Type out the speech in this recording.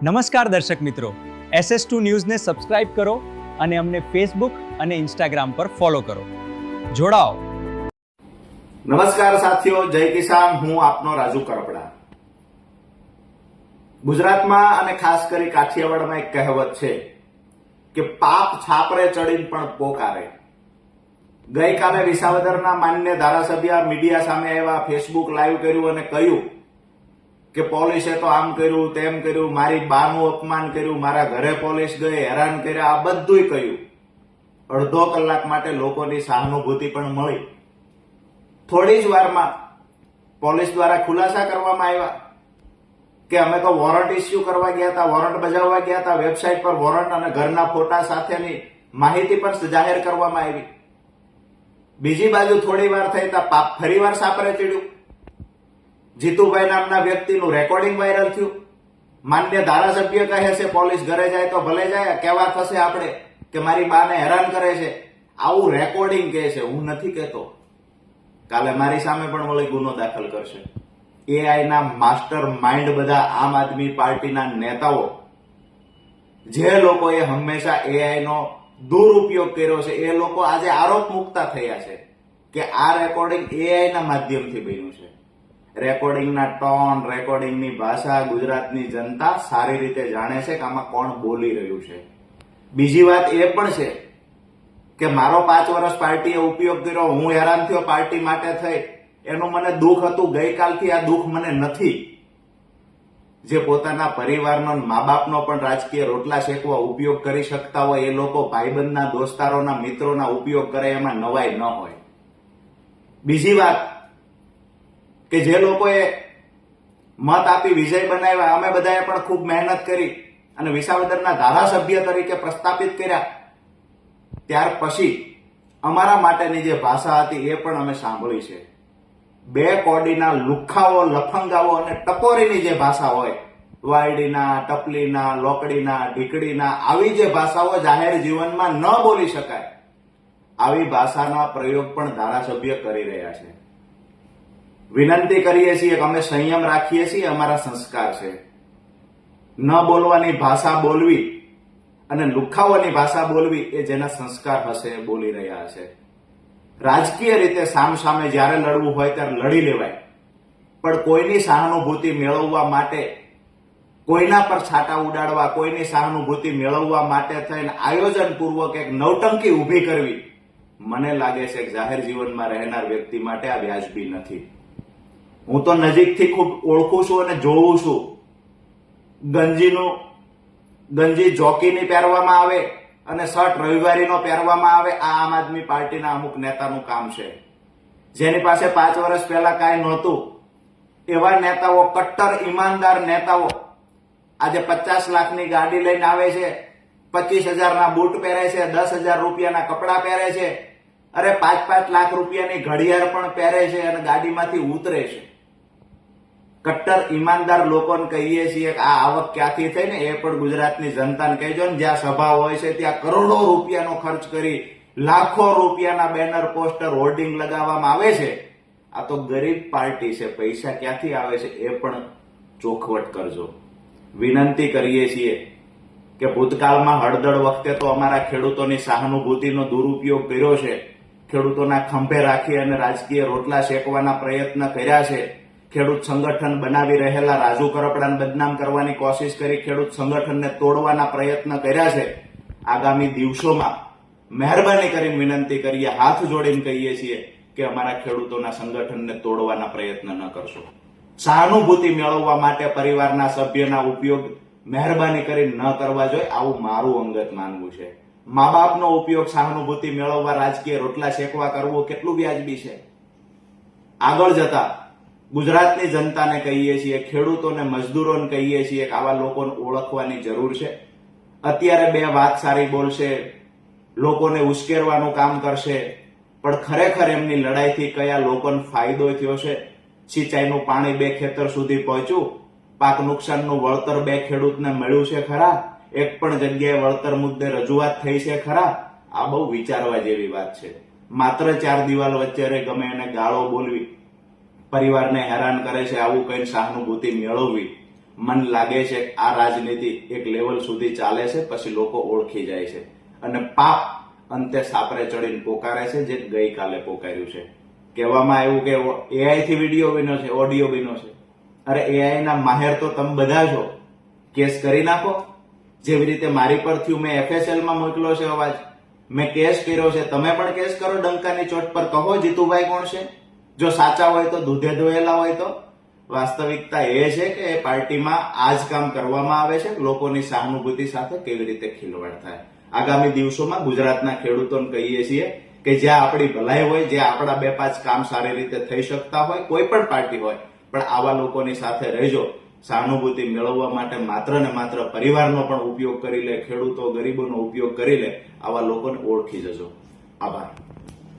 નમસ્કાર દર્શક મિત્રો, SS2 ન્યૂઝને સબસ્ક્રાઇબ કરો અને અમને ફેસબુક અને ઇન્સ્ટાગ્રામ પર ફોલો કરો. જોડાઓ. નમસ્કાર સાથીઓ, જય કિસાન. હું આપનો રાજુ કરપડા. ગુજરાતમાં અને ખાસ કરી કાઠિયાવાડમાં એક કહેવત છે કે પાપ છાપરે ચડીને પણ પોકારે. ગઈકાલે વિસાવદરના માન્ય ધારાસભ્ય મીડિયા સામે આવ્યા, ફેસબુક લાઈવ કર્યું અને કહ્યું કે પોલીસે તો આમ કર્યું તેમ કર્યું, મારી બાનું અપમાન કર્યું, મારા ઘરે પોલીસ ગઈ, હેરાન કર્યા, આ બધુંય કહ્યું. અડધો કલાક માટે લોકોની સહાનુભૂતિ પણ મળી. થોડી જ વારમાં પોલીસ દ્વારા ખુલાસા કરવામાં આવ્યા કે અમે તો વોરંટ ઇસ્યુ કરવા ગયા હતા, વોરંટ બજાવવા ગયા હતા. વેબસાઇટ પર વોરંટ અને ઘરના ફોટા સાથેની માહિતી પણ જાહેર કરવામાં આવી. બીજી બાજુ થોડી વાર થઈ તો પાપ ફરીવાર સાપરે ચડ્યું. જીતુભાઈ નામના વ્યક્તિનું રેકોર્ડિંગ વાયરલ થયું. માન્ય ધારાસભ્ય કહે છે પોલીસ ઘરે જાય તો ભલે જાય, કેવા થશે આપણે કે મારી બાને હેરાન કરે છે. આવું રેકોર્ડિંગ કહે છે, હું નથી કહેતો. કાલે મારી સામે પણ વળી ગુનો દાખલ કરશે. એઆઈ ના માસ્ટર માઇન્ડ બધા આમ આદમી પાર્ટીના નેતાઓ, જે લોકોએ હંમેશા એઆઈ નો દુરુપયોગ કર્યો છે, એ લોકો આજે આરોપ મુકતા થયા છે કે આ રેકોર્ડિંગ એઆઈ ના માધ્યમથી બન્યું છે. રેકોર્ડિંગના ટોન, રેકોર્ડિંગની ભાષા ગુજરાતની જનતા સારી રીતે જાણે છે કે આમાં કોણ બોલી રહ્યું છે. બીજી વાત એ પણ છે કે મારો 5 વર્ષ પાર્ટીએ ઉપયોગ કર્યો, હું હેરાન થયો પાર્ટી માટે થઈ, એનું મને દુઃખ હતું. ગઈકાલથી આ દુઃખ મને નથી. જે પોતાના પરિવારનો, મા બાપનો પણ રાજકીય રોટલા શેકવા ઉપયોગ કરી શકતા હોય, એ લોકો ભાઈબંધના, દોસ્તારોના, મિત્રોના ઉપયોગ કરે, એમાં નવાઈ ન હોય. બીજી વાત કે જે લોકોએ મત આપી વિજય બનાવ્યા, અમે બધાએ પણ ખૂબ મહેનત કરી અને વિસાવદરના ધારાસભ્ય તરીકે પ્રસ્થાપિત કર્યા. ત્યાર પછી અમારા માટેની જે ભાષા હતી એ પણ અમે સાંભળી છે. બે કોડીના લુખ્ખાઓ, લફંગાઓ અને ટકોરીની જે ભાષા હોય, વાયડીના, ટપલીના, લોકડીના, ઢીકડીના, આવી જે ભાષાઓ જાહેર જીવનમાં ન બોલી શકાય, આવી ભાષાના પ્રયોગ પણ ધારાસભ્ય કરી રહ્યા છે. વિનંતી કરીએ છીએ કે અમે સંયમ રાખીએ છીએ, અમારા સંસ્કાર છે. ન બોલવાની ભાષા બોલવી અને લુખ્ખાઓની ભાષા બોલવી એ જેના સંસ્કાર હશે એ બોલી રહ્યા હશે. રાજકીય રીતે સામસામે જ્યારે લડવું હોય ત્યારે લડી લેવાય, પણ કોઈની સહાનુભૂતિ મેળવવા માટે, કોઈના પર છાંટા ઉડાડવા, કોઈની સહાનુભૂતિ મેળવવા માટે થઈને આયોજનપૂર્વક એક નવટંકી ઊભી કરવી, મને લાગે છે કે જાહેર જીવનમાં રહેનાર વ્યક્તિ માટે આ વ્યાજબી નથી. હું તો નજીકથી ખૂબ ઓળખું છું અને જોઉં છું. ગંજી જોકીની પહેરવામાં આવે અને શર્ટ રવિવારીનો પહેરવામાં આવે. આ આમ આદમી પાર્ટીના અમુક નેતાનું કામ છે. જેની પાસે 5 વર્ષ પહેલા કાંઈ નહોતું, એવા નેતાઓ, કટ્ટર ઈમાનદાર નેતાઓ આજે 50 લાખની ગાડી લઈને આવે છે, 25,000ના બૂટ પહેરે છે, 10,000 રૂપિયાના કપડા પહેરે છે, અરે 5-5 લાખ રૂપિયાની ઘડિયાળ પણ પહેરે છે અને ગાડીમાંથી ઉતરે છે. કટ્ટર ઈમાનદાર લોકોને કહીએ છીએ કે આ આવક ક્યાંથી થઈ ને એ પણ ગુજરાતની જનતાને કહેજો ને. જ્યાં સભા હોય છે ત્યાં કરોડો રૂપિયાનો ખર્ચ કરી લાખો રૂપિયાના બેનર, પોસ્ટર, હોર્ડિંગ લગાવવામાં આવે છે. આ તો ગરીબ પાર્ટી છે, પૈસા ક્યાંથી આવે છે એ પણ ચોખવટ કરજો. વિનંતી કરીએ છીએ કે ભૂતકાળમાં હળદળ વખતે તો અમારા ખેડૂતોની સહાનુભૂતિનો દુરુપયોગ કર્યો છે. ખેડૂતોના ખંભે રાખી અને રાજકીય રોટલા શેકવાના પ્રયત્ન કર્યા છે. ખેડૂત સંગઠન બનાવી રહેલા રાજુ કરપડાને બદનામ કરવાની કોશિશ કરી, ખેડૂત સંગઠનને તોડવાના પ્રયત્ન કર્યા છે. આગામી દિવસોમાં મહેરબાની કરીને વિનંતી કરીએ, હાથ જોડીને કહીએ છીએ કે અમારા ખેડૂતોના સંગઠનને તોડવાના પ્રયત્ન ન કરશો. સહાનુભૂતિ મેળવવા માટે પરિવારના સભ્યના ઉપયોગ મહેરબાની કરીને ન કરવા જોઈએ, આવું મારું અંગત માનવું છે. મા બાપનો ઉપયોગ સહાનુભૂતિ મેળવવા, રાજકીય રોટલા શેકવા કરવો કેટલું વ્યાજબી છે? આગળ જતા ગુજરાતની જનતાને કહીએ છીએ, ખેડૂતોને, મજદૂરોને કહીએ છીએ કે આવા લોકોને ઓળખવાની જરૂર છે. અત્યારે બે વાત સારી બોલશે, લોકોને ઉશ્કેરવાનું કામ કરશે, પણ ખરેખર એમની લડાઈથી કયા લોકોને ફાયદો થયો છે? સિંચાઈનું પાણી 2 ખેતર સુધી પહોંચ્યું, પાક નુકસાનનું વળતર 2 ખેડૂતને મળ્યું છે ખરા? એક પણ જગ્યાએ વળતર મુદ્દે રજૂઆત થઈ છે ખરા? આ બહુ વિચારવા જેવી વાત છે. માત્ર 4 દિવાલ વચ્ચે ગમે એને ગાળો બોલવી, પરિવારને હેરાન કરે છે આવું કઈ સહાનુભૂતિ મેળવવી, મન લાગે છે કે આ રાજનીતિ એક લેવલ સુધી ચાલે છે, પછી લોકો ઓળખી જાય છે અને પાપ અંતે સાપરે ચડીને પોકારે છે, જે ગઈકાલે પોકાર્યું છે. કહેવામાં આવ્યું કે એઆઈ થી વિડીયો બન્યો છે, ઓડિયો બન્યો છે. અરે એઆઈ ના માહેર તો તમે બધા છો, કેસ કરી નાખો. જેવી રીતે મારી પર થયું, મેં FSL માં મોકલ્યો છે અવાજ, મેં કેસ કર્યો છે, તમે પણ કેસ કરો ડંકાની ચોટ પર. કહો જીતુભાઈ કોણ છે, જો સાચા હોય તો, દૂધે ધોયેલા હોય તો. વાસ્તવિકતા એ છે કે એ પાર્ટીમાં આ જ કામ કરવામાં આવે છે, લોકોની સહાનુભૂતિ સાથે કેવી રીતે ખિલવાડ થાય. આગામી દિવસોમાં ગુજરાતના ખેડૂતોને કહીએ છીએ કે જ્યાં આપણી ભલાઈ હોય, જ્યાં આપણા 2-5 કામ સારી રીતે થઈ શકતા હોય, કોઈ પણ પાર્ટી હોય, પણ આવા લોકોની સાથે રહેજો. સહાનુભૂતિ મેળવવા માટે માત્ર ને માત્ર પરિવારનો પણ ઉપયોગ કરી લે, ખેડૂતો ગરીબોનો ઉપયોગ કરી લે, આવા લોકોને ઓળખી જજો. આભાર.